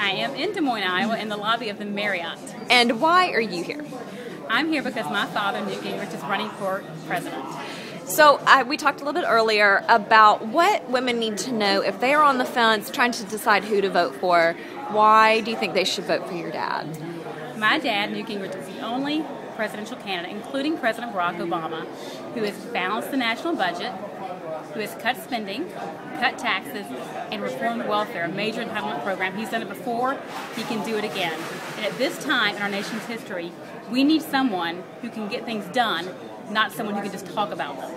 I am in Des Moines, Iowa, in the lobby of the Marriott. And why are you here? I'm here because my father, Newt Gingrich, is running for president. So we talked a little bit earlier about what women need to know if they are on the fence trying to decide who to vote for. Why do you think they should vote for your dad? My dad, Newt Gingrich, is the only presidential candidate, including President Barack Obama, who has balanced the national budget, who has cut spending, cut taxes, and reformed welfare, a major entitlement program. He's done it before. He can do it again. And at this time in our nation's history, we need someone who can get things done, not someone who can just talk about them.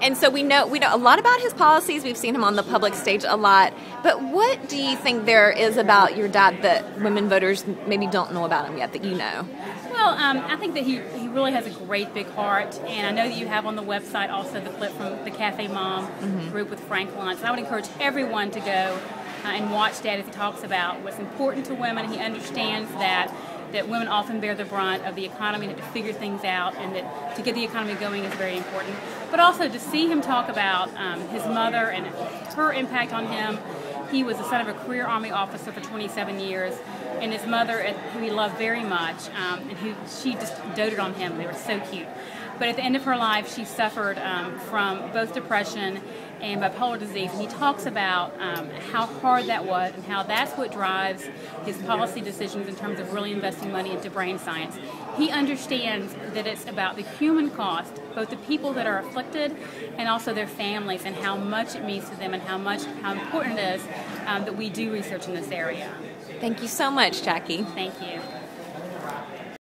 And so we know a lot about his policies. We've seen him on the public stage a lot. But what do you think there is about your dad that women voters maybe don't know about him yet that you know? Well, I think that he really has a great big heart, and I know that you have on the website also the clip from the Cafe Mom group with Frank Luntz. I would encourage everyone to go and watch Dad as he talks about what's important to women. He understands that women often bear the brunt of the economy, and that to figure things out and that to get the economy going is very important. But also to see him talk about his mother and her impact on him. He was the son of a career Army officer for 27 years, and his mother, who he loved very much, and she just doted on him. They were so cute. But at the end of her life, she suffered from both depression and bipolar disease. And he talks about how hard that was and how that's what drives his policy decisions in terms of really investing money into brain science. He understands that it's about the human cost, both the people that are afflicted and also their families, and how much it means to them and how important it is that we do research in this area. Thank you so much, Jackie. Thank you.